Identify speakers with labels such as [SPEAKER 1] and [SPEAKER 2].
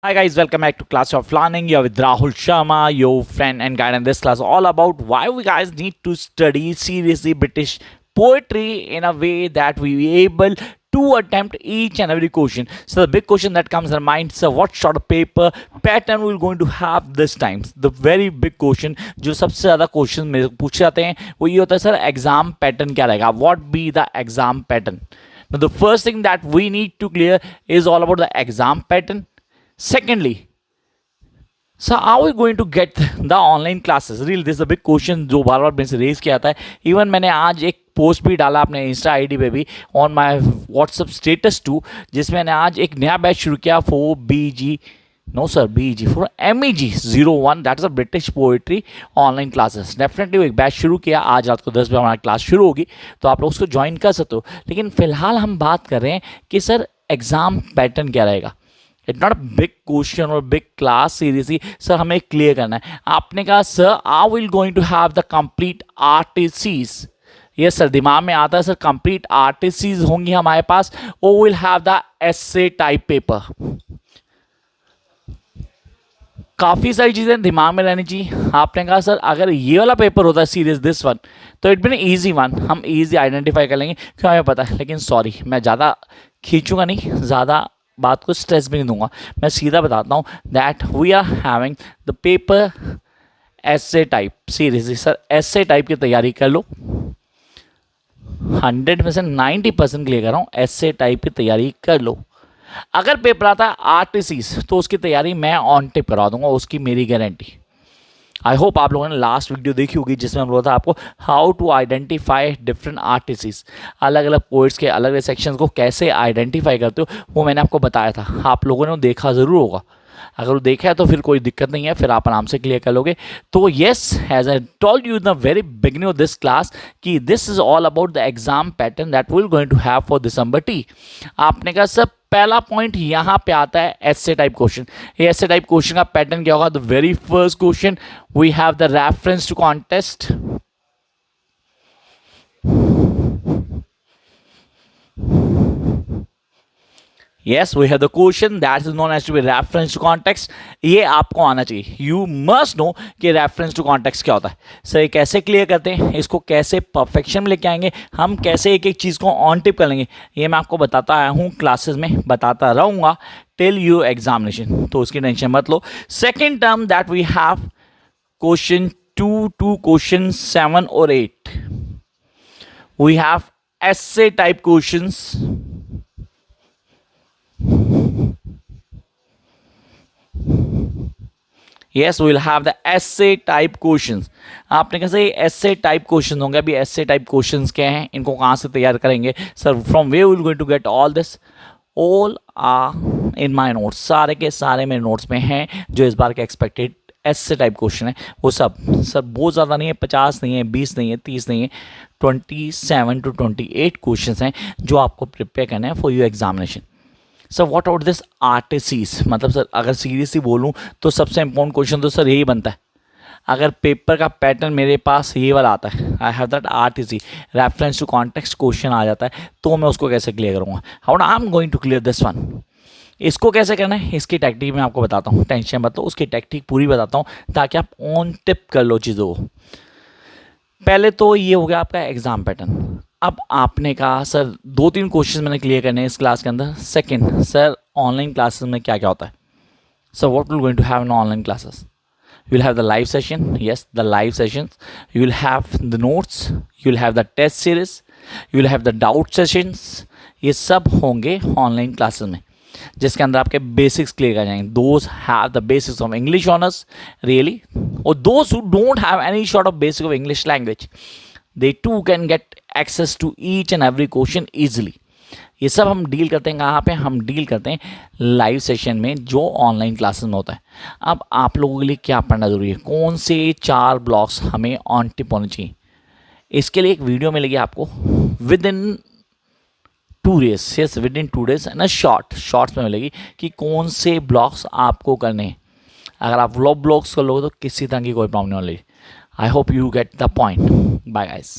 [SPEAKER 1] Hi guys, welcome back to Class of Learning. You're with Rahul Sharma, your friend and guide in this class all about why we guys need to study seriously British poetry in a way that we be able to attempt each and every question. So the big question that comes in our mind, so what sort of paper pattern we're going to have this time? The very big question जो सबसे ज़्यादा question मेरे को पूछे जाते हैं वो ये होता है सर एग्जाम पैटर्न क्या रहेगा. What be the exam pattern? Now the first thing that we need to clear is all about the exam pattern. Secondly, so how are we going to get the online classes? Really, this is a big question जो बार बार मेरे से raise किया जाता है. Even मैंने आज एक post भी डाला अपने इंस्टा आईडी पे भी on my WhatsApp status too, जिसमें मैंने आज एक नया बैच शुरू किया for BG for MEG 01. That is a British poetry online classes. Definitely एक बैच शुरू किया. आज रात को 10 बजे हमारा क्लास शुरू होगी, तो आप लोग उसको ज्वाइन कर सकते हो. लेकिन फिलहाल हम बात कर रहे हैं कि सर एग्जाम पैटर्न क्या रहेगा. It's not a big question और बिग क्लास सीरीज. सर हमें क्लियर करना है. आपने कहा sir I will going to have the complete RTCs. Yes sir, दिमाग में आता है सर कंप्लीट RTCs होंगी हमारे पास. Oh will have the essay type paper. काफ़ी सारी चीज़ें दिमाग में रहनी चाहिए. आपने कहा सर अगर ये वाला पेपर होता है सीरीज दिस वन तो इट बिन ईजी वन, हम ईजी आइडेंटिफाई कर लेंगे क्यों हमें पता है. लेकिन सॉरी, मैं ज़्यादा खींचूंगा नहीं, ज़्यादा बात को स्ट्रेस भी नहीं दूंगा. मैं सीधा बताता हूँ that we are having the paper ऐसे टाइप सीरीज. सर ऐसे टाइप की तैयारी कर लो. 100 में से 90% क्लियर कर रहा हूँ. ऐसे टाइप की तैयारी कर लो. अगर पेपर आता है RTCs तो उसकी तैयारी मैं ऑन टिप करा दूंगा, उसकी मेरी गारंटी. आई होप आप लोगों ने लास्ट वीडियो देखी होगी जिसमें हम बोला था आपको how to identify different RTCs. अलग अलग पोइट्स के अलग अलग सेक्शंस को कैसे आइडेंटिफाई करते हो वो मैंने आपको बताया था. आप लोगों ने वो देखा ज़रूर होगा. अगर वो देखा है तो फिर कोई दिक्कत नहीं है, फिर आप आराम से क्लियर कर लोगे. तो yes, as I told you in the very beginning of this class कि this is all about the exam pattern that we will going to have for December T. आपने कहा सर पहला पॉइंट यहाँ पे आता है ऐसे टाइप क्वेश्चन. ये ऐसे टाइप क्वेश्चन का पैटर्न क्या होगा? The very first question we have the reference to contest. Yes, we have the question that is known as to be reference to context. ये आपको आना चाहिए. You must know कि reference to context क्या होता है. सर ये कैसे क्लियर करते हैं, इसको कैसे परफेक्शन में लेके आएंगे, हम कैसे एक एक चीज़ को ऑन टिप कर लेंगे, ये मैं आपको बताता आया हूँ, क्लासेस में बताता रहूँगा टिल यू एग्जामिनेशन. तो उसकी टेंशन मत लो. Second term that we have question 2 to question 7 और 8. वी हैव ऐसे type questions. Yes, we will have the essay type questions. आपने कैसे essay type questions होंगे. अभी essay type questions क्या हैं, इनको कहाँ से तैयार करेंगे sir? From where we will going to get all this? All are in my notes. सारे के सारे मेरे नोट्स में हैं जो इस बार के एक्सपेक्टेड ऐसे टाइप क्वेश्चन है. वो सब सर बहुत ज़्यादा नहीं है, 50 नहीं है, 20 नहीं है, 30 नहीं है, 27 to 28 क्वेश्चन हैं जो आपको प्रिपेयर करना है for your examination. Sir what about this RTCs? मतलब सर अगर सीरियसली बोलूँ तो सबसे इंपॉर्टेंट क्वेश्चन तो सर यही बनता है. अगर पेपर का पैटर्न मेरे पास ये वाला आता है, I have that RTC reference to context question आ जाता है, तो मैं उसको कैसे क्लियर करूँगा? How I am going to clear this one. इसको कैसे करना है, इसकी टैक्टिक मैं आपको बताता हूँ. टेंशन मत लो, उसकी टैक्टिक पूरी बताता हूँ ताकि आप ऑन टिप कर लो चीज़ों को. पहले तो ये हो गया आपका एग्जाम पैटर्न. अब आपने कहा सर 2-3 क्वेश्चन मैंने क्लियर करने हैं इस क्लास के अंदर. सेकंड, सर ऑनलाइन क्लासेस में क्या क्या होता है? Sir what will going to have in online classes? You will have the live session. Yes, the live sessions. You will have the notes. You will have the test series. You will have the doubt sessions. ये सब होंगे online classes में, जिसके अंदर आपके basics clear कर जाएंगे. Those have the basics of English honours really, और those who don't have any sort of basic of English language, they too can get access to each and every question easily. ये सब हम deal करते हैं कहाँ पे? हम deal करते हैं लाइव सेशन में जो ऑनलाइन क्लासेस में होता है. अब आप लोगों के लिए क्या पढ़ना ज़रूरी है, कौन से 4 ब्लॉक्स हमें ऑन टिप होने चाहिए, इसके लिए एक वीडियो मिलेगी आपको with in 2 days. Yes, with in 2 days ना शॉर्ट्स में मिलेगी कि कौन से ब्लॉक्स आपको करने हैं. अगर आप ब्लॉग्स कर लोगे तो किसी तरह की कोई प्रॉब्लम नहीं होगी. I hope you get the point. Bye guys.